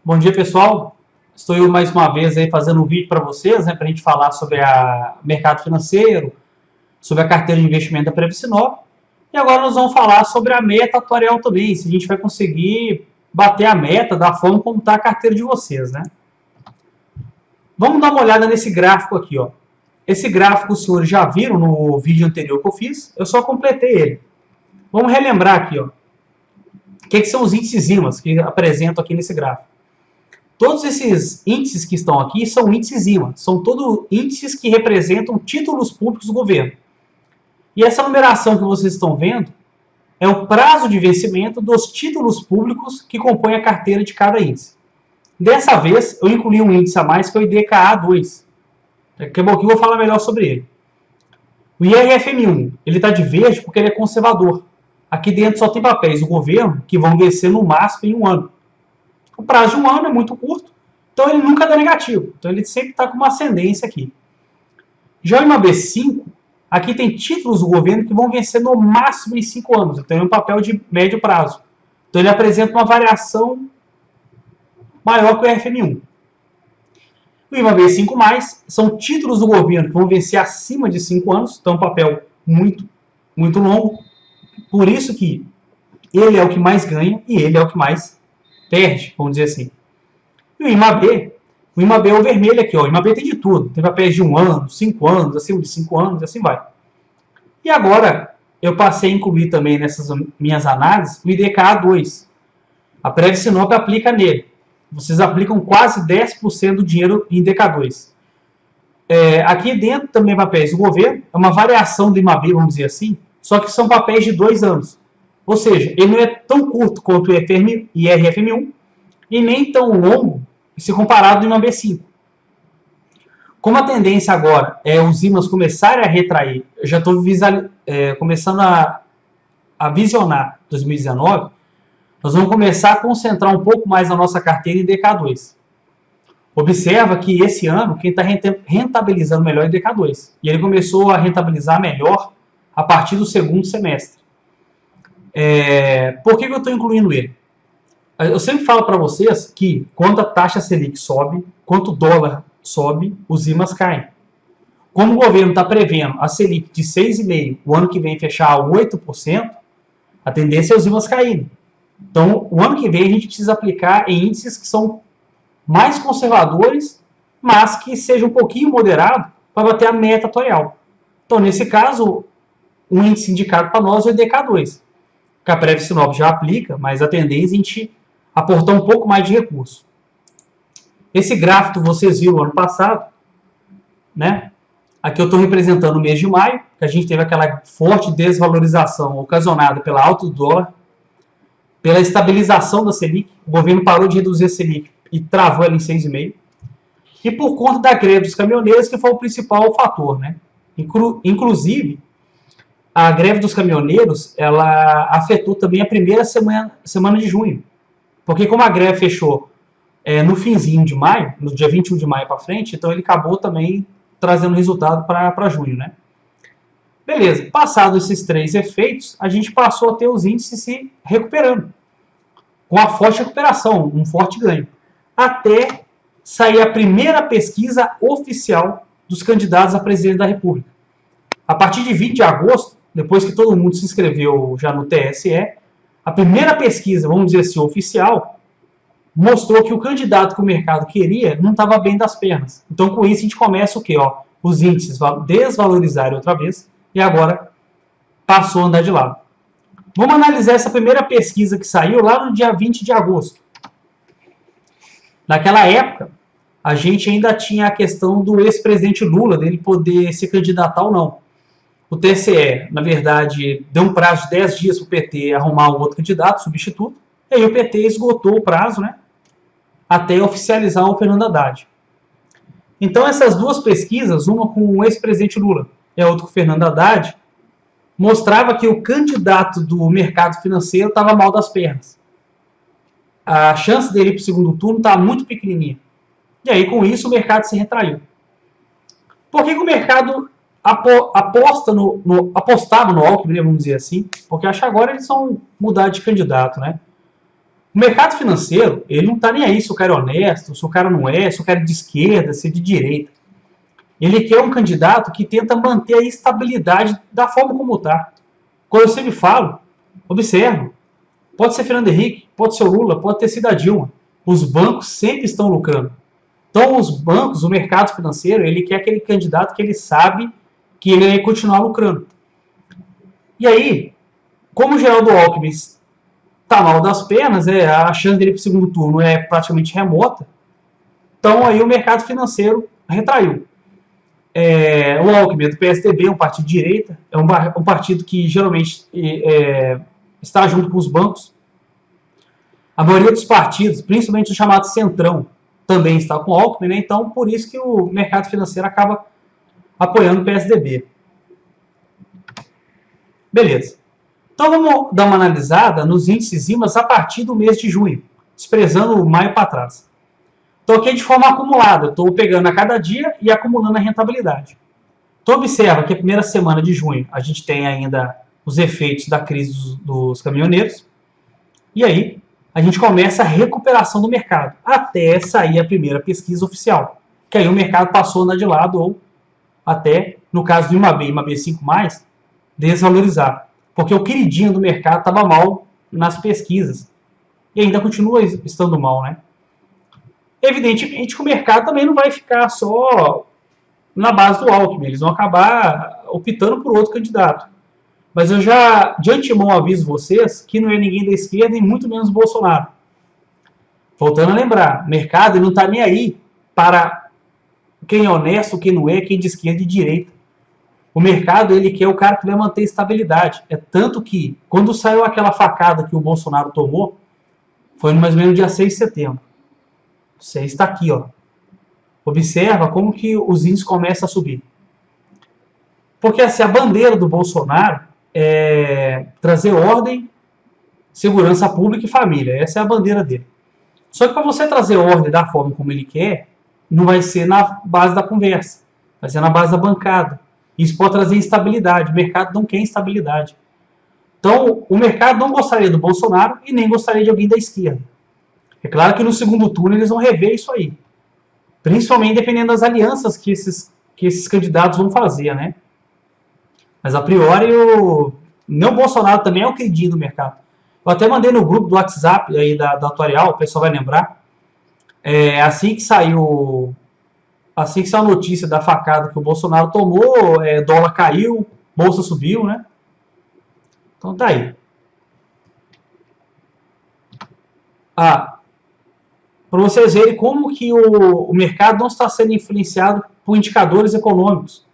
Bom dia, pessoal. Estou eu mais uma vez aí fazendo um vídeo para vocês, né, para a gente falar sobre o mercado financeiro, sobre a carteira de investimento da Previcinop. E agora nós vamos falar sobre a meta atuarial também, se a gente vai conseguir bater a meta da forma como está a carteira de vocês, né? Vamos dar uma olhada nesse gráfico aqui, ó. Esse gráfico os senhores já viram no vídeo anterior que eu fiz, eu só completei ele. Vamos relembrar aqui, ó. O que são os índices IMAs que apresento aqui nesse gráfico? Todos esses índices que estão aqui são índices IMA, são todos índices que representam títulos públicos do governo. E essa numeração que vocês estão vendo é o prazo de vencimento dos títulos públicos que compõem a carteira de cada índice. Dessa vez, eu incluí um índice a mais, que é o IDKA2. Daqui a pouquinho eu vou falar melhor sobre ele. O IRFM1, ele está de verde porque ele é conservador. Aqui dentro só tem papéis do governo que vão vencer no máximo em um ano. O prazo de um ano é muito curto, então ele nunca dá negativo. Então ele sempre está com uma ascendência aqui. Já o IMAB5, aqui tem títulos do governo que vão vencer no máximo em 5 anos. Então é um papel de médio prazo. Então ele apresenta uma variação maior que o IRFM1. O IMAB5+, são títulos do governo que vão vencer acima de 5 anos. Então é um papel muito longo. Por isso que ele é o que mais ganha e ele é o que mais perde, vamos dizer assim. E o IMAB é o vermelho aqui, ó. O IMAB tem de tudo. Tem papéis de 1 ano, 5 anos, acima de 5 anos, e assim vai. E agora, eu passei a incluir também nessas minhas análises o IDKA2. A Previcinop aplica nele. Vocês aplicam quase 10% do dinheiro em IDK2. Aqui dentro também papéis do governo, é uma variação do IMAB, vamos dizer assim, só que são papéis de 2 anos. Ou seja, ele não é tão curto quanto o IRFM1 e nem tão longo se comparado ao IMAB5. Como a tendência agora é os IMAs começarem a retrair, eu já estou começando a visionar 2019, nós vamos começar a concentrar um pouco mais a nossa carteira em DK2. Observa que esse ano quem está rentabilizando melhor é o DK2. E ele começou a rentabilizar melhor a partir do segundo semestre. Por que eu estou incluindo ele? Eu sempre falo para vocês que quando a taxa Selic sobe, quanto o dólar sobe, os IMAs caem. Como o governo está prevendo a Selic de 6,5%, o ano que vem fechar a 8%, a tendência é os IMAs caírem. Então, o ano que vem a gente precisa aplicar em índices que são mais conservadores, mas que sejam um pouquinho moderados para bater a meta atuarial. Então, nesse caso, um índice indicado para nós é o IDK2. Que a Previcinop já aplica, mas a tendência é a gente aportar um pouco mais de recurso. Esse gráfico vocês viram ano passado, né? Aqui eu estou representando o mês de maio, que a gente teve aquela forte desvalorização ocasionada pela alta do dólar, pela estabilização da Selic. O governo parou de reduzir a Selic e travou ela em 6,5%. E por conta da greve dos caminhoneiros, que foi o principal fator, né? Inclusive, a greve dos caminhoneiros, ela afetou também a primeira semana de junho. Porque como a greve fechou no finzinho de maio, no dia 21 de maio para frente, então ele acabou também trazendo resultado para junho, né? Beleza, passados esses 3 efeitos, a gente passou a ter os índices se recuperando. Com uma forte recuperação, um forte ganho. Até sair a primeira pesquisa oficial dos candidatos a presidente da República. A partir de 20 de agosto, depois que todo mundo se inscreveu já no TSE, a primeira pesquisa, vamos dizer assim, oficial, mostrou que o candidato que o mercado queria não estava bem das pernas. Então, com isso, a gente começa o quê? Os índices desvalorizarem outra vez e agora passou a andar de lado. Vamos analisar essa primeira pesquisa que saiu lá no dia 20 de agosto. Naquela época, a gente ainda tinha a questão do ex-presidente Lula, dele poder se candidatar ou não. O TSE, na verdade, deu um prazo de 10 dias para o PT arrumar um outro candidato, substituto, e aí o PT esgotou o prazo, né, até oficializar o Fernando Haddad. Então, essas duas pesquisas, uma com o ex-presidente Lula e a outra com o Fernando Haddad, mostrava que o candidato do mercado financeiro estava mal das pernas. A chance dele ir para o segundo turno estava muito pequenininha. E aí, com isso, o mercado se retraiu. Por que o mercado apostava no Alckmin, vamos dizer assim? Porque acho que agora eles vão mudar de candidato, né? O mercado financeiro, ele não está nem aí se o cara é honesto, se o cara não é, se o cara é de esquerda, se é de direita. Ele quer um candidato que tenta manter a estabilidade da forma como está. Quando eu sempre falo, observa, pode ser Fernando Henrique, pode ser o Lula, pode ter sido a Dilma. Os bancos sempre estão lucrando. Então, os bancos, o mercado financeiro, ele quer aquele candidato que ele sabe que ele vai continuar lucrando. E aí, como o Geraldo Alckmin está mal das pernas, a chance dele para o segundo turno é praticamente remota, então aí o mercado financeiro retraiu. O Alckmin é do PSDB, um partido de direita, é um partido que geralmente está junto com os bancos. A maioria dos partidos, principalmente o chamado Centrão, também está com o Alckmin, né? Então por isso que o mercado financeiro acaba apoiando o PSDB. Beleza. Então vamos dar uma analisada nos índices IMAs a partir do mês de junho, desprezando o maio para trás. Estou aqui de forma acumulada, estou pegando a cada dia e acumulando a rentabilidade. Então observa que a primeira semana de junho a gente tem ainda os efeitos da crise dos caminhoneiros, e aí a gente começa a recuperação do mercado, até sair a primeira pesquisa oficial, que aí o mercado passou a andar de lado, ou até, no caso do IMAB, IMAB 5+, desvalorizar. Porque o queridinho do mercado estava mal nas pesquisas. E ainda continua estando mal, né? Evidentemente que o mercado também não vai ficar só na base do Alckmin. Eles vão acabar optando por outro candidato. Mas eu já, de antemão, aviso vocês que não é ninguém da esquerda e muito menos Bolsonaro. Voltando a lembrar, o mercado não está nem aí para quem é honesto, quem não é, quem é de esquerda e de direita. O mercado, ele quer o cara que vai manter estabilidade. É tanto que, quando saiu aquela facada que o Bolsonaro tomou, foi mais ou menos dia 6 de setembro. 6 está aqui, ó. Observa como que os índices começam a subir. Porque assim, a bandeira do Bolsonaro é trazer ordem, segurança pública e família. Essa é a bandeira dele. Só que para você trazer ordem da forma como ele quer, não vai ser na base da conversa. Vai ser na base da bancada. Isso pode trazer instabilidade. O mercado não quer instabilidade. Então, o mercado não gostaria do Bolsonaro e nem gostaria de alguém da esquerda. É claro que no segundo turno eles vão rever isso aí. Principalmente dependendo das alianças que esses candidatos vão fazer, né? Mas a priori, o Bolsonaro também é o queridinho do mercado. Eu até mandei no grupo do WhatsApp aí da Atuarial, o pessoal vai lembrar. Assim que saiu a notícia da facada que o Bolsonaro tomou, dólar caiu, bolsa subiu, né? Então tá aí. Para vocês verem como que o mercado não está sendo influenciado por indicadores econômicos.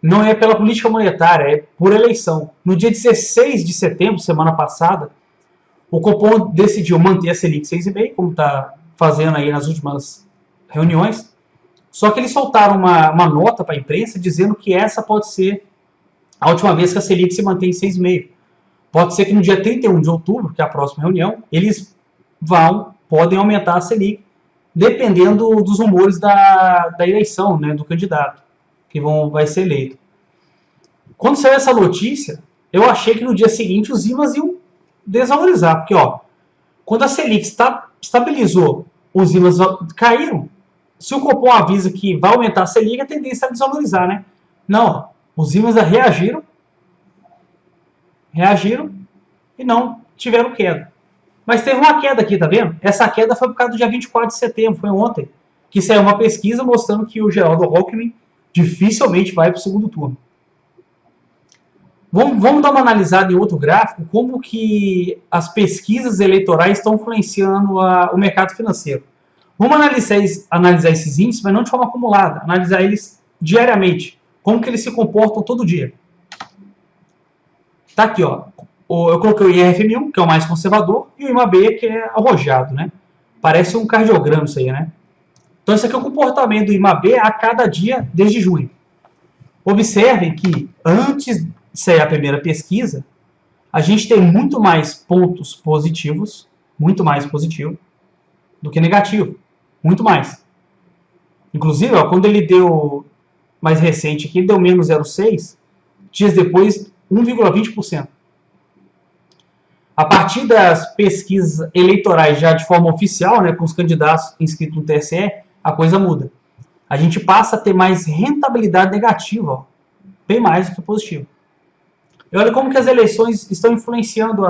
Não é pela política monetária, é por eleição. No dia 16 de setembro, semana passada, o Copom decidiu manter a Selic 6,5, como está fazendo aí nas últimas reuniões. Só que eles soltaram uma nota para a imprensa dizendo que essa pode ser a última vez que a Selic se mantém em 6,5. Pode ser que no dia 31 de outubro, que é a próxima reunião, eles podem aumentar a Selic, dependendo dos rumores da eleição, né, do candidato que vai ser eleito. Quando saiu essa notícia, eu achei que no dia seguinte os IMAs iam desvalorizar, porque quando a Selic estabilizou, os IMAs caíram. Se o Copom avisa que vai aumentar a Selic, a tendência é a desvalorizar, né? Não, os IMAs reagiram e não tiveram queda. Mas teve uma queda aqui, tá vendo? Essa queda foi por causa do dia 24 de setembro, foi ontem, que saiu uma pesquisa mostrando que o Geraldo Alckmin dificilmente vai para o segundo turno. Vamos dar uma analisada em outro gráfico, como que as pesquisas eleitorais estão influenciando o mercado financeiro. Vamos analisar esses índices, mas não de forma acumulada, analisar eles diariamente, como que eles se comportam todo dia. Tá aqui, ó. Eu coloquei o IRFM1, que é o mais conservador, e o IMAB, que é arrojado, né? Parece um cardiograma isso aí, né? Então, esse aqui é o comportamento do IMAB a cada dia desde junho. Observem que, antes de sair a primeira pesquisa, a gente tem muito mais pontos positivos, muito mais positivo, do que negativo. Muito mais. Inclusive, quando ele deu, mais recente aqui, ele deu menos 0,6, dias depois, 1,20%. A partir das pesquisas eleitorais já de forma oficial, né, com os candidatos inscritos no TSE, a coisa muda. A gente passa a ter mais rentabilidade negativa, ó, bem mais do que positiva. E olha como que as eleições estão influenciando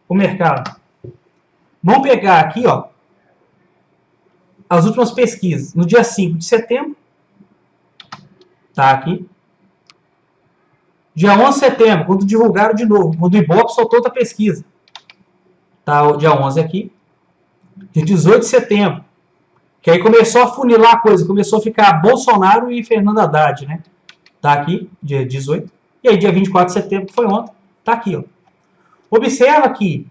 o mercado. Vamos pegar aqui, ó, as últimas pesquisas. No dia 5 de setembro, tá aqui. Dia 11 de setembro, quando divulgaram de novo, quando o Ibope soltou outra pesquisa. Tá, o dia 11 aqui. Dia 18 de setembro, que aí começou a funilar a coisa, começou a ficar Bolsonaro e Fernando Haddad, né? Tá aqui, dia 18. E aí, dia 24 de setembro, que foi ontem, tá aqui, ó. Observa que,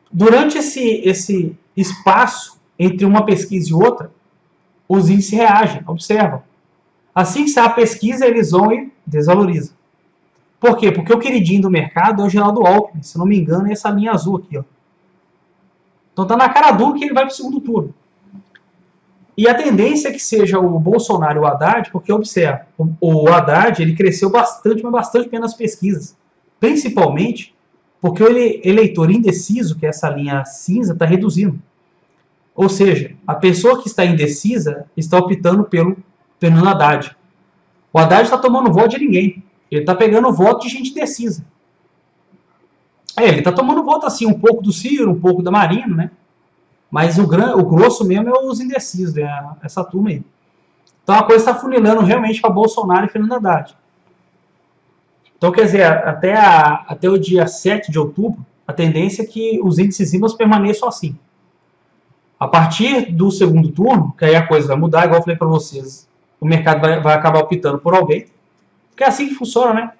durante esse espaço entre uma pesquisa e outra, os índices reagem, observam. Assim que sai a pesquisa, eles vão e desvalorizam. Por quê? Porque o queridinho do mercado é o Geraldo Alckmin, se não me engano, é essa linha azul aqui, ó. Então tá na cara dura que ele vai para o segundo turno. E a tendência é que seja o Bolsonaro e o Haddad, porque observa, o Haddad ele cresceu bastante, mas bastante bem nas pesquisas. Principalmente porque o eleitor indeciso, que é essa linha cinza, está reduzindo. Ou seja, a pessoa que está indecisa está optando pelo Fernando Haddad. O Haddad está tomando voto de ninguém. Ele está pegando voto de gente indecisa. Ele está tomando voto assim, um pouco do Ciro, um pouco da Marina, né? Mas o grosso mesmo é os indecisos, né? Essa turma aí. Então a coisa está funilando realmente para Bolsonaro e Fernando Haddad. Então, quer dizer, até o dia 7 de outubro, a tendência é que os índices permaneçam assim. A partir do segundo turno, que aí a coisa vai mudar, igual eu falei para vocês, o mercado vai acabar optando por alguém. Porque é assim que funciona, né?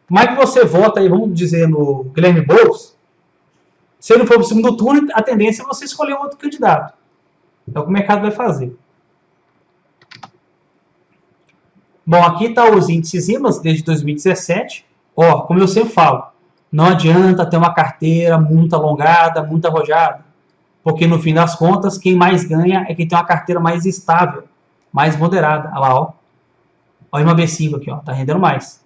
Como é que você vota aí, vamos dizer, no Guilherme Boulos? Se ele não for para o segundo turno, a tendência é você escolher um outro candidato. É o que o mercado vai fazer. Bom, aqui está os índices IMAS desde 2017. Ó, como eu sempre falo, não adianta ter uma carteira muito alongada, muito arrojada. Porque no fim das contas, quem mais ganha é quem tem uma carteira mais estável, mais moderada. Olha lá, ó. Olha o IMAB5 aqui, ó, tá rendendo mais.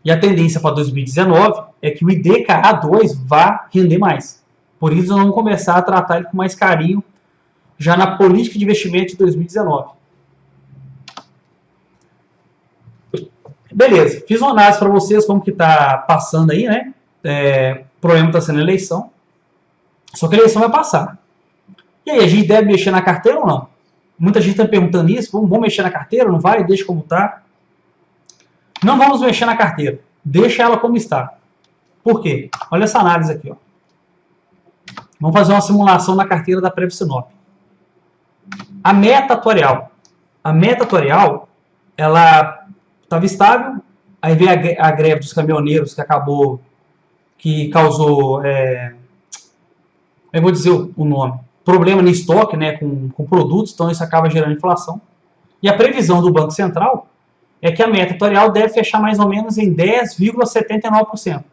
E a tendência para 2019 é que o IDKA2 vá render mais. Por isso, nós vamos começar a tratar ele com mais carinho já na política de investimento de 2019. Beleza, fiz uma análise para vocês como que está passando aí, né? O problema está sendo a eleição. Só que a eleição vai passar. E aí, a gente deve mexer na carteira ou não? Muita gente está perguntando isso. Vamos mexer na carteira? Não vai? Deixa como está. Não vamos mexer na carteira. Deixa ela como está. Por quê? Olha essa análise aqui, ó. Vamos fazer uma simulação na carteira da Previsinop. A meta atuarial. A meta atuarial, ela estava estável. Aí veio a greve dos caminhoneiros que causou, eu vou dizer o nome, problema no estoque, né, com produtos, então isso acaba gerando inflação. E a previsão do Banco Central é que a meta atuarial deve fechar mais ou menos em 10,79%.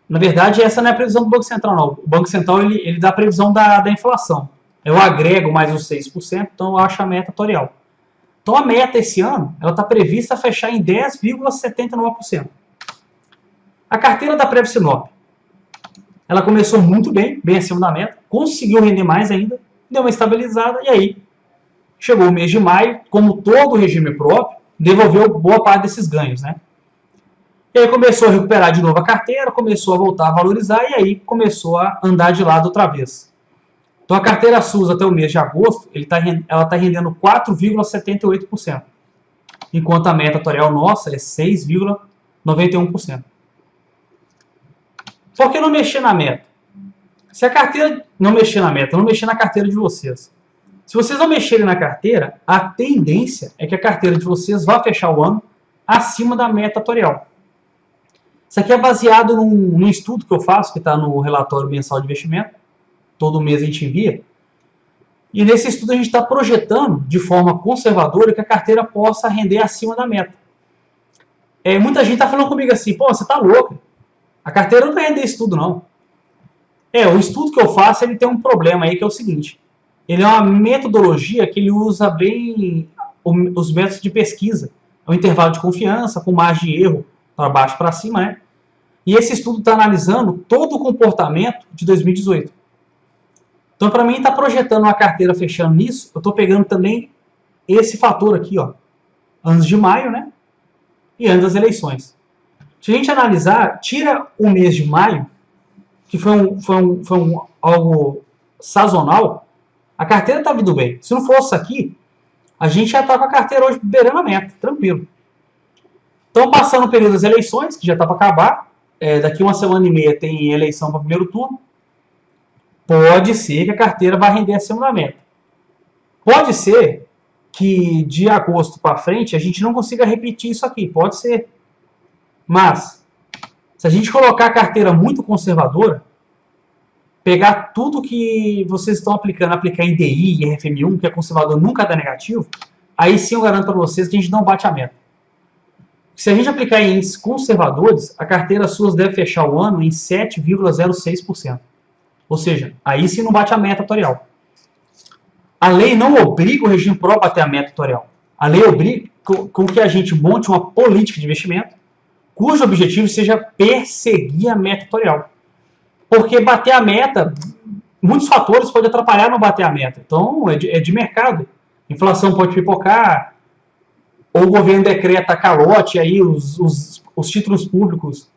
Na verdade, essa não é a previsão do Banco Central, não. O Banco Central ele dá a previsão da inflação. Eu agrego mais os 6%, então eu acho a meta atuarial. Então a meta esse ano ela está prevista a fechar em 10,79%. A carteira da Previsinop, ela começou muito bem, bem acima da meta, conseguiu render mais ainda, deu uma estabilizada e aí chegou o mês de maio, como todo o regime próprio, devolveu boa parte desses ganhos, né? E aí começou a recuperar de novo a carteira, começou a voltar a valorizar e aí começou a andar de lado outra vez. Então a carteira SUS até o mês de agosto, ela está rendendo 4,78%, enquanto a meta atuarial nossa é 6,91%. Por que não mexer na meta? Se a carteira não mexer na meta, não mexer na carteira de vocês. Se vocês não mexerem na carteira, a tendência é que a carteira de vocês vá fechar o ano acima da meta atuarial. Isso aqui é baseado num estudo que eu faço, que está no relatório mensal de investimento. Todo mês a gente envia. E nesse estudo a gente está projetando de forma conservadora que a carteira possa render acima da meta. Muita gente está falando comigo assim, pô, você está louco. A carteira não vai render isso tudo, não. O estudo que eu faço, ele tem um problema aí, que é o seguinte. Ele é uma metodologia que ele usa bem os métodos de pesquisa. É um intervalo de confiança, com margem de erro para baixo para cima, né? E esse estudo está analisando todo o comportamento de 2018. Então, para mim, está projetando uma carteira fechando nisso, eu estou pegando também esse fator aqui, ó, anos de maio, né? E anos das eleições. Se a gente analisar, tira o mês de maio, que foi algo sazonal, a carteira está vindo bem. Se não fosse aqui, a gente já está com a carteira hoje beirando a meta, tranquilo. Então, passando o período das eleições, que já está para acabar, daqui uma semana e meia tem eleição para o primeiro turno, pode ser que a carteira vá render acima da meta. Pode ser que de agosto para frente a gente não consiga repetir isso aqui, pode ser. Mas, se a gente colocar a carteira muito conservadora, pegar tudo que vocês estão aplicando, aplicar em DI e RFM1, que é conservador, nunca dá negativo, aí sim eu garanto para vocês que a gente não bate a meta. Se a gente aplicar em índices conservadores, a carteira SUAS deve fechar o ano em 7,06%. Ou seja, aí sim não bate a meta atuarial. A lei não obriga o regime próprio a bater a meta atuarial. A lei obriga com que a gente monte uma política de investimento cujo objetivo seja perseguir a meta atuarial. Porque bater a meta, muitos fatores podem atrapalhar no bater a meta. Então, é de mercado. Inflação pode pipocar, ou o governo decreta calote, aí os títulos públicos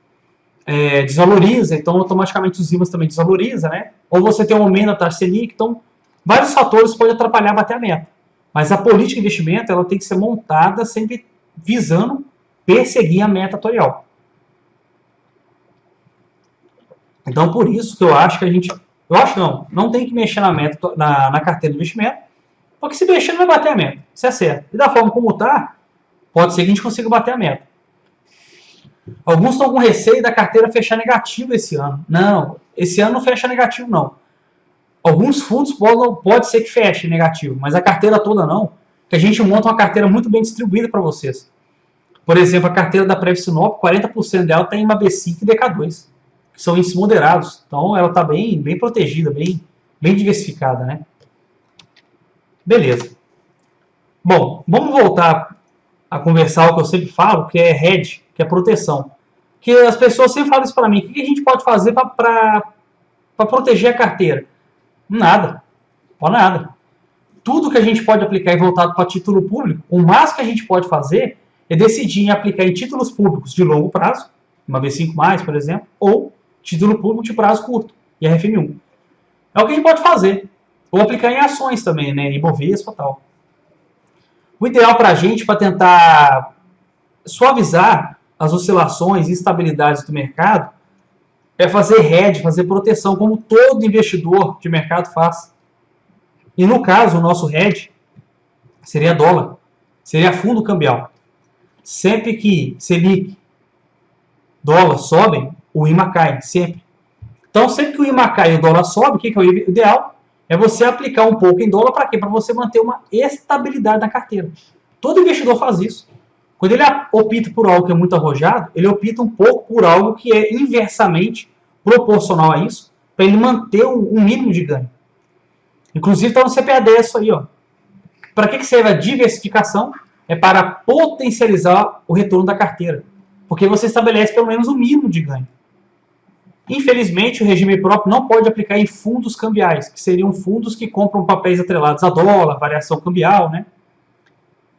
desvalorizam, então automaticamente os IVAs também desvalorizam, né? Ou você tem um aumento da taxa Selic, então vários fatores podem atrapalhar bater a meta. Mas a política de investimento ela tem que ser montada sempre visando perseguir a meta atuarial. Então, por isso que eu acho que a gente... Eu acho não tem que mexer na carteira de investimento, porque se mexer não vai bater a meta. Isso é certo. E da forma como está, pode ser que a gente consiga bater a meta. Alguns estão com receio da carteira fechar negativo esse ano. Não, esse ano não fecha negativo, não. Alguns fundos pode ser que feche negativo, mas a carteira toda não. Que a gente monta uma carteira muito bem distribuída para vocês. Por exemplo, a carteira da Previsinop, 40% dela está em B5 e DK2, que são índices moderados. Então, ela está bem protegida, bem diversificada, né? Beleza. Bom, vamos voltar a conversar o que eu sempre falo, que é hedge, que é proteção. Que as pessoas sempre falam isso para mim. O que a gente pode fazer para proteger a carteira? Nada. Nada. Tudo que a gente pode aplicar e voltado para título público, o máximo que a gente pode fazer é decidir em aplicar em títulos públicos de longo prazo, uma B5+, por exemplo, ou título público de prazo curto, IRFM1. É o que a gente pode fazer. Ou aplicar em ações também, né? Ibovespa e tal. O ideal para a gente, para tentar suavizar as oscilações e instabilidades do mercado, é fazer hedge, fazer proteção, como todo investidor de mercado faz. E no caso, o nosso hedge seria dólar, seria fundo cambial. Sempre que Selic, dólar sobem, o IMA cai, sempre. Então, sempre que o IMA cai e o dólar sobe, o que é o ideal? É você aplicar um pouco em dólar para quê? Para você manter uma estabilidade na carteira. Todo investidor faz isso. Quando ele opta por algo que é muito arrojado, ele opta um pouco por algo que é inversamente proporcional a isso, para ele manter um mínimo de ganho. Inclusive está no CPA10 isso aí, ó. Para que serve a diversificação? É para potencializar o retorno da carteira. Porque você estabelece pelo menos um mínimo de ganho. Infelizmente, o regime próprio não pode aplicar em fundos cambiais, que seriam fundos que compram papéis atrelados a dólar, variação cambial, né?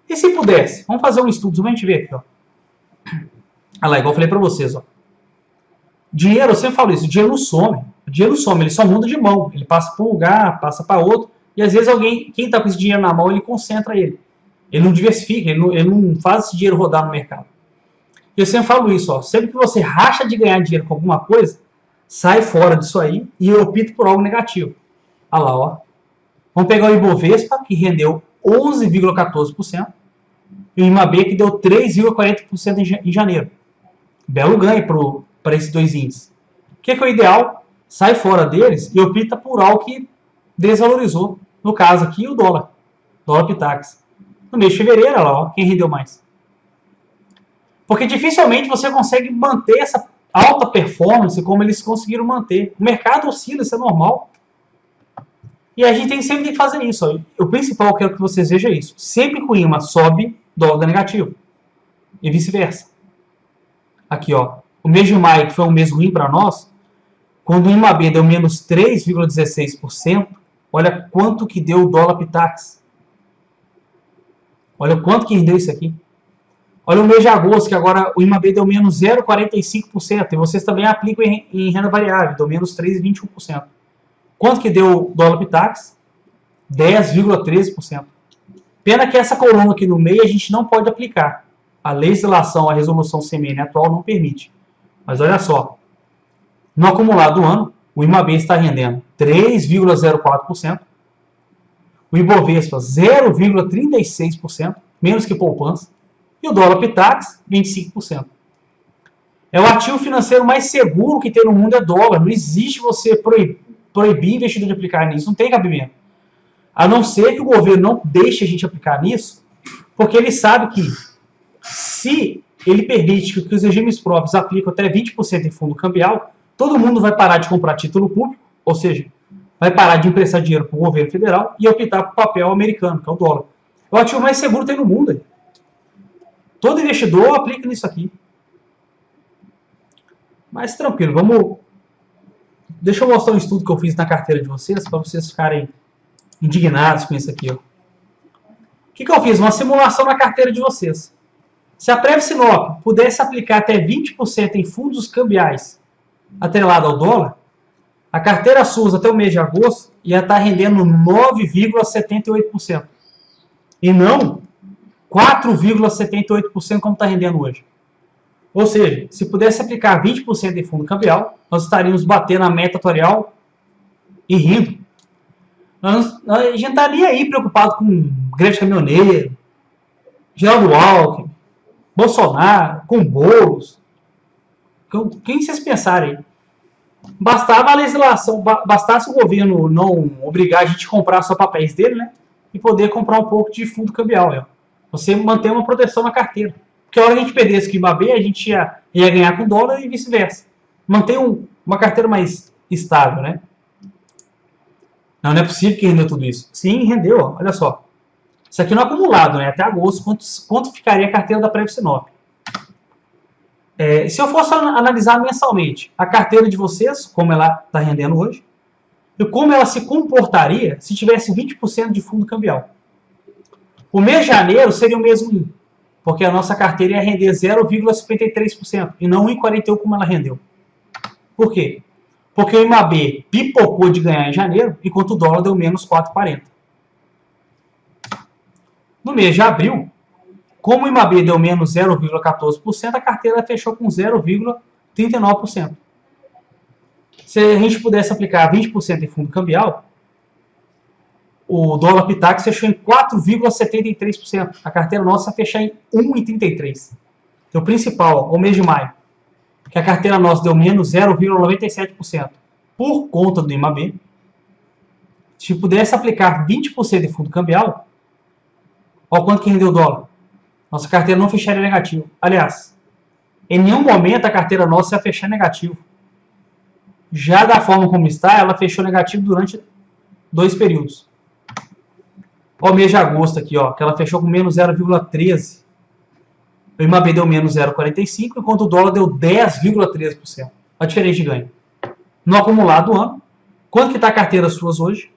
E se pudesse? Vamos fazer um estudo, vamos ver aqui, ó. Olha lá, igual eu falei para vocês, ó. Dinheiro, eu sempre falo isso, o dinheiro não some. O dinheiro não some, ele só muda de mão. Ele passa para um lugar, passa para outro. E às vezes quem está com esse dinheiro na mão, ele concentra ele. Ele não diversifica, ele não faz esse dinheiro rodar no mercado. E eu sempre falo isso, ó. Sempre que você racha de ganhar dinheiro com alguma coisa, sai fora disso aí e eu opto por algo negativo. Olha lá, ó. Vamos pegar o Ibovespa, que rendeu 11,14%, e o IMAB, que deu 3,40% em janeiro. Belo ganho para esses dois índices. O que é o ideal? Sai fora deles e opta por algo que desvalorizou. No caso aqui, o dólar. Dólar Pitax. No mês de fevereiro, olha lá, ó, quem rendeu mais. Porque dificilmente você consegue manter essa alta performance como eles conseguiram manter. O mercado oscila, isso é normal. E a gente sempre tem que fazer isso. Ó. O principal que eu quero que vocês vejam é isso. Sempre que o IMA sobe, dólar dá negativo. E vice-versa. Aqui, ó. o mês de maio, que foi um mês ruim para nós, quando o IMAB deu menos 3,16%, olha quanto que deu o dólar Pitax. Olha quanto que rendeu isso aqui. Olha o mês de agosto, que agora o IMAB deu menos 0,45%. E vocês também aplicam em renda variável, deu menos 3,21%. Quanto que deu o dólar Pitax? 10,13%. Pena que essa coluna aqui no meio a gente não pode aplicar. A legislação, a resolução CMN atual não permite. Mas olha só. No acumulado do ano, o IMAB está rendendo 3,04%. O Ibovespa 0,36%, menos que poupança. E o dólar Pitax, 25%. É o ativo financeiro mais seguro que tem no mundo, é dólar. Não existe você proibir investidor de aplicar nisso. Não tem cabimento. A não ser que o governo não deixe a gente aplicar nisso, porque ele sabe que se ele permite que os regimes próprios aplicam até 20% em fundo cambial, todo mundo vai parar de comprar título público, ou seja, vai parar de emprestar dinheiro para o governo federal e optar por papel americano, que é o dólar. É o ativo mais seguro que tem no mundo. Aí. Todo investidor aplica nisso aqui. Mas tranquilo, vamos... Deixa eu mostrar um estudo que eu fiz na carteira de vocês, para vocês ficarem indignados com isso aqui. Ó. O que eu fiz? Uma simulação na carteira de vocês. Se a Previsinop pudesse aplicar até 20% em fundos cambiais atrelado ao dólar, a carteira SUS até o mês de agosto ia estar rendendo 9,78%. E não 4,78% como está rendendo hoje. Ou seja, se pudesse aplicar 20% em fundo cambial, nós estaríamos batendo a meta atuarial e rindo. A gente não estaria aí preocupado com greve caminhoneiro, Geraldo Alckmin, Bolsonaro, com Boulos. Quem vocês pensarem? Bastava a legislação, bastasse o governo não obrigar a gente a comprar só papéis dele, né? E poder comprar um pouco de fundo cambial. Né? Você manter uma proteção na carteira. Porque a hora que a gente perdesse o IMAB, a gente ia ganhar com dólar e vice-versa. Manter uma carteira mais estável, né? Não é possível que rendeu tudo isso. Sim, rendeu, ó, olha só. Isso aqui no acumulado, né? Até agosto, quanto ficaria a carteira da Previsinop? Se eu fosse analisar mensalmente a carteira de vocês, como ela está rendendo hoje, e como ela se comportaria se tivesse 20% de fundo cambial. O mês de janeiro seria o mês ruim, porque a nossa carteira ia render 0,53% e não 1,41% como ela rendeu. Por quê? Porque o IMAB pipocou de ganhar em janeiro, enquanto o dólar deu menos 4,40. No mês de abril, como o IMAB deu menos 0,14%, a carteira fechou com 0,39%. Se a gente pudesse aplicar 20% em fundo cambial, o dólar Pitax fechou em 4,73%. A carteira nossa fechou em 1,33%. Então, o principal, o mês de maio, que a carteira nossa deu menos 0,97% por conta do IMAB. Se pudesse aplicar 20% em fundo cambial, olha quanto que rendeu o dólar. Nossa carteira não fecharia negativo. Aliás, em nenhum momento a carteira nossa ia fechar negativo. Já da forma como está, ela fechou negativo durante 2 períodos. Olha o mês de agosto aqui, ó, que ela fechou com menos 0,13%. O IMAB deu menos 0,45%, enquanto o dólar deu 10,13%. A diferença de ganho. No acumulado do ano, quanto que está a carteira suas hoje?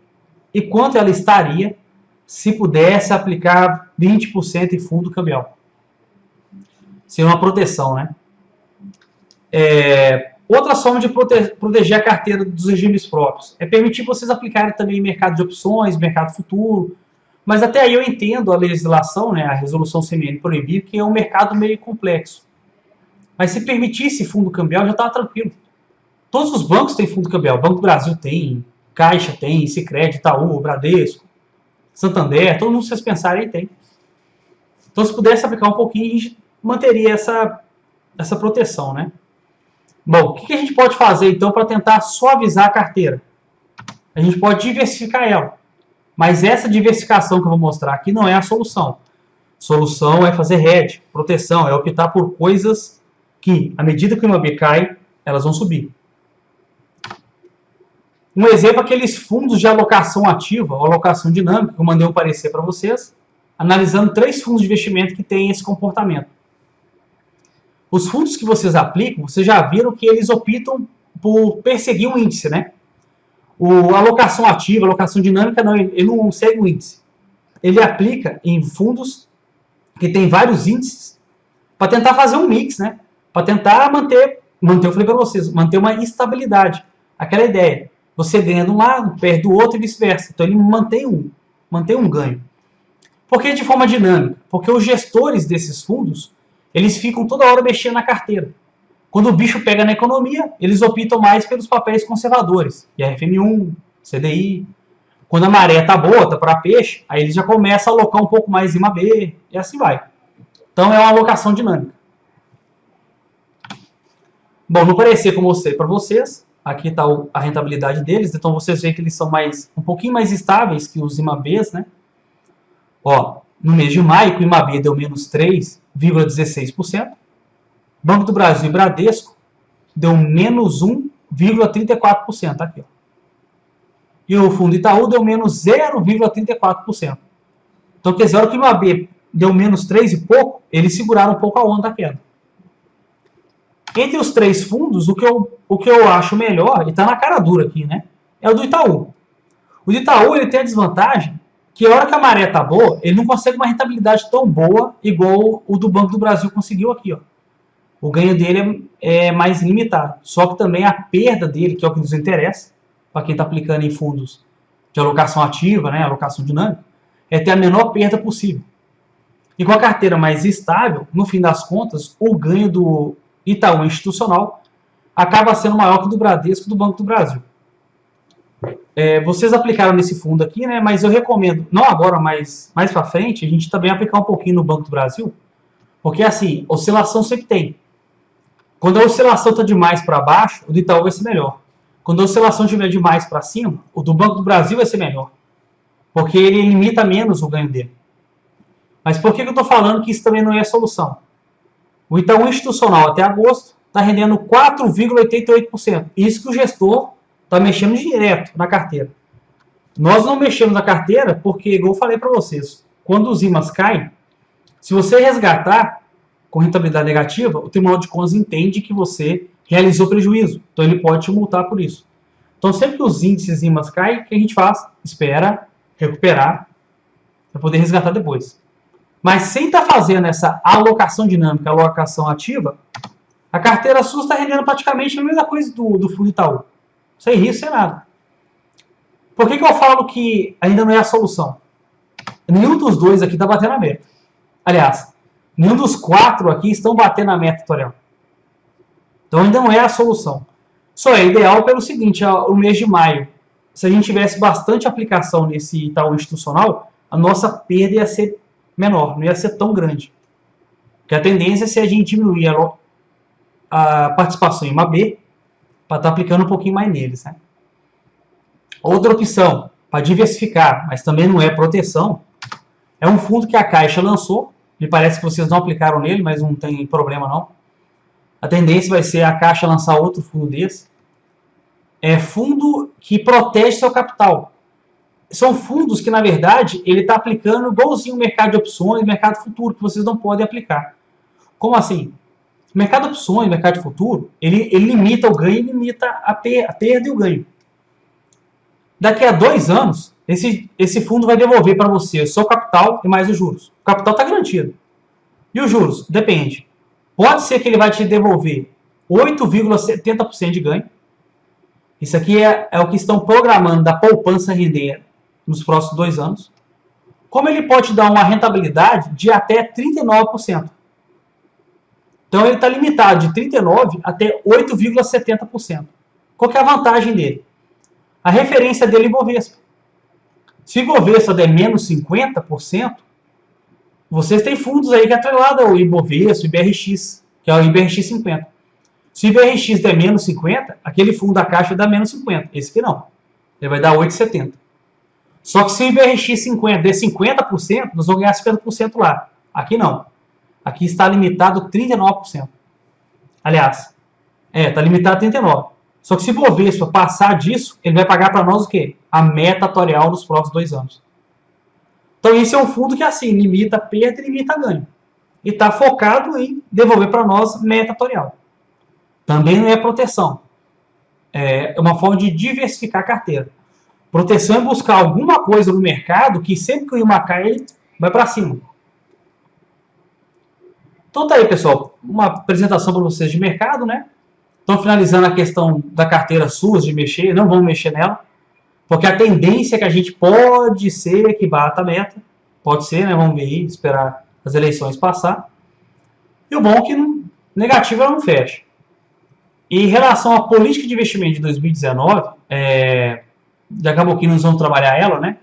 E quanto ela estaria se pudesse aplicar 20% em fundo cambial? Seria uma proteção, né? Outra forma de proteger a carteira dos regimes próprios é permitir vocês aplicarem também em mercado de opções, mercado futuro. Mas até aí eu entendo a legislação, né, a resolução CMN proibir, que é um mercado meio complexo. Mas se permitisse fundo cambial, já estava tranquilo. Todos os bancos têm fundo cambial. Banco do Brasil tem, Caixa tem, Sicredi, Itaú, Bradesco, Santander, todo mundo, se vocês pensarem, aí tem. Então, se pudesse aplicar um pouquinho, a gente manteria essa proteção, né? Bom, o que a gente pode fazer, então, para tentar suavizar a carteira? A gente pode diversificar ela. Mas essa diversificação que eu vou mostrar aqui não é a solução. A solução é fazer hedge, proteção, é optar por coisas que, à medida que o IMAB cai, elas vão subir. Um exemplo é aqueles fundos de alocação ativa ou alocação dinâmica, que eu mandei um parecer para vocês, analisando 3 fundos de investimento que têm esse comportamento. Os fundos que vocês aplicam, vocês já viram que eles optam por perseguir um índice, né? A alocação ativa, a alocação dinâmica, não, ele não segue o índice. Ele aplica em fundos que tem vários índices para tentar fazer um mix, né? Para tentar manter, eu falei para vocês, manter uma estabilidade. Aquela ideia. Você ganha de um lado, perde do outro e vice-versa. Então ele mantém um ganho. Por que de forma dinâmica? Porque os gestores desses fundos, eles ficam toda hora mexendo na carteira. Quando o bicho pega na economia, eles optam mais pelos papéis conservadores. IRFM1, CDI. Quando a maré tá boa, tá para peixe, aí eles já começam a alocar um pouco mais em IMAB, e assim vai. Então é uma alocação dinâmica. Bom, no parecer que eu mostrei para vocês, aqui está a rentabilidade deles, então vocês veem que eles são um pouquinho mais estáveis que os IMABs, né? Ó, no mês de maio, o IMAB deu menos 3,16%. Banco do Brasil e Bradesco deu menos 1,34%. Aqui, ó. E o Fundo Itaú deu menos 0,34%. Então, quer dizer, a hora que o IMAB deu menos 3 e pouco, eles seguraram um pouco a onda da queda. Entre os três fundos, o que eu acho melhor, e está na cara dura aqui, né? É o do Itaú. O do Itaú ele tem a desvantagem que a hora que a maré está boa, ele não consegue uma rentabilidade tão boa igual o do Banco do Brasil conseguiu aqui, ó. O ganho dele é mais limitado. Só que também a perda dele, que é o que nos interessa, para quem está aplicando em fundos de alocação ativa, né, alocação dinâmica, é ter a menor perda possível. E com a carteira mais estável, no fim das contas, o ganho do Itaú institucional acaba sendo maior que o do Bradesco e do Banco do Brasil. Vocês aplicaram nesse fundo aqui, né, mas eu recomendo, não agora, mas mais para frente, a gente também aplicar um pouquinho no Banco do Brasil, porque assim, oscilação sempre tem. Quando a oscilação está demais para baixo, o do Itaú vai ser melhor. Quando a oscilação estiver demais para cima, o do Banco do Brasil vai ser melhor. Porque ele limita menos o ganho dele. Mas por que eu estou falando que isso também não é a solução? O Itaú institucional até agosto está rendendo 4,88%. Isso que o gestor está mexendo direto na carteira. Nós não mexemos na carteira porque, igual eu falei para vocês, quando os IMAs caem, se você resgatar com rentabilidade negativa, o Tribunal de Contas entende que você realizou prejuízo. Então ele pode te multar por isso. Então sempre que os índices IMAs caem, o que a gente faz? Espera recuperar para poder resgatar depois. Mas sem estar fazendo essa alocação dinâmica, alocação ativa, a carteira sua está rendendo praticamente a mesma coisa do Fundo Itaú. Sem risco, sem nada. Por que eu falo que ainda não é a solução? Nenhum dos dois aqui está batendo a meta. Aliás, nenhum dos 4 aqui estão batendo a meta tutorial. Então ainda não é a solução. Só é ideal pelo seguinte, o mês de maio, se a gente tivesse bastante aplicação nesse Itaú institucional, a nossa perda ia ser menor, não ia ser tão grande. Porque a tendência é se a gente diminuir a participação em IMAB, para estar aplicando um pouquinho mais neles, né? Outra opção, para diversificar, mas também não é proteção, é um fundo que a Caixa lançou. Me parece que vocês não aplicaram nele, mas não tem problema não. A tendência vai ser a Caixa lançar outro fundo desse. É fundo que protege seu capital. São fundos que, na verdade, ele está aplicando igualzinho o mercado de opções, mercado futuro, que vocês não podem aplicar. Como assim? O mercado de opções, mercado de futuro, ele limita o ganho e limita a perda e o ganho. Daqui a 2 anos, esse fundo vai devolver para você o seu capital e mais os juros. O capital está garantido. E os juros? Depende. Pode ser que ele vai te devolver 8,70% de ganho. Isso aqui é o que estão programando da poupança render nos próximos 2 anos. Como ele pode dar uma rentabilidade de até 39%. Então ele está limitado de 39% até 8,70%. Qual que é a vantagem dele? A referência dele é Ibovespa. Se o Ibovespa der menos 50%, vocês têm fundos aí que é atrelado ao Ibovespa, o IBRX, que é o IBRX 50. Se o IBRX der menos 50%, aquele fundo da Caixa dá menos 50%. Esse aqui não. Ele vai dar 8,70%. Só que se o IBRX 50 der 50%, nós vamos ganhar 50% lá. Aqui não. Aqui está limitado a 39%. Aliás, está limitado a 39%. Só que se o Ibovespa passar disso, ele vai pagar para nós o quê? A meta atuarial nos próximos 2 anos. Então, esse é um fundo que, assim, limita a perda e limita a ganho. e está focado em devolver para nós meta atuarial. Também não é proteção. É uma forma de diversificar a carteira. Proteção é buscar alguma coisa no mercado que sempre que o IMA cai, ele vai para cima. Então tá aí, pessoal. Uma apresentação para vocês de mercado, né? Estão finalizando a questão da carteira SUS de mexer, não vamos mexer nela, porque a tendência é que a gente pode ser que bata a meta. Pode ser, né? Vamos ver aí, esperar as eleições passar. E o bom é que negativo ela não fecha. E em relação à política de investimento de 2019, daqui a pouquinho nós vamos trabalhar ela, né?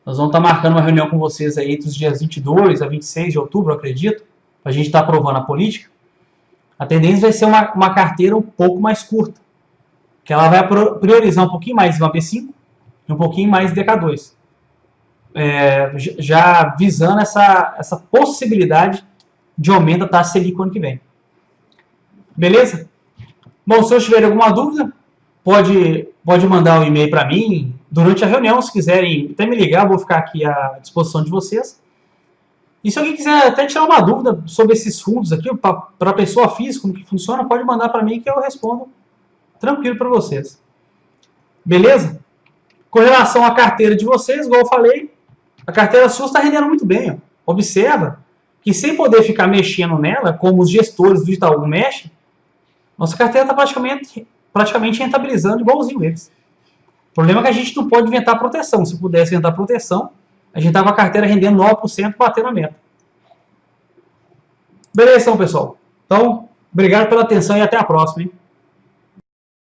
Nós vamos estar marcando uma reunião com vocês aí entre os dias 22 a 26 de outubro, acredito, para a gente estar aprovando a política. A tendência vai ser uma carteira um pouco mais curta, que ela vai priorizar um pouquinho mais uma B5 e um pouquinho mais DK2. Já visando essa possibilidade de aumento da taxa Selic ano que vem. Beleza? Bom, se vocês tiverem alguma dúvida, pode mandar um e-mail para mim durante a reunião, se quiserem até me ligar, vou ficar aqui à disposição de vocês. E se alguém quiser até tirar uma dúvida sobre esses fundos aqui, para a pessoa física, como que funciona, pode mandar para mim que eu respondo tranquilo para vocês. Beleza? Com relação à carteira de vocês, igual eu falei, a carteira SUS está rendendo muito bem. Ó. Observa que sem poder ficar mexendo nela, como os gestores do Itaú mexem, nossa carteira está praticamente rentabilizando igualzinho eles. O problema é que a gente não pode inventar proteção. Se pudesse inventar proteção, a gente estava com a carteira rendendo 9%, batendo a meta. Beleza, então, pessoal. Então, obrigado pela atenção e até a próxima, hein?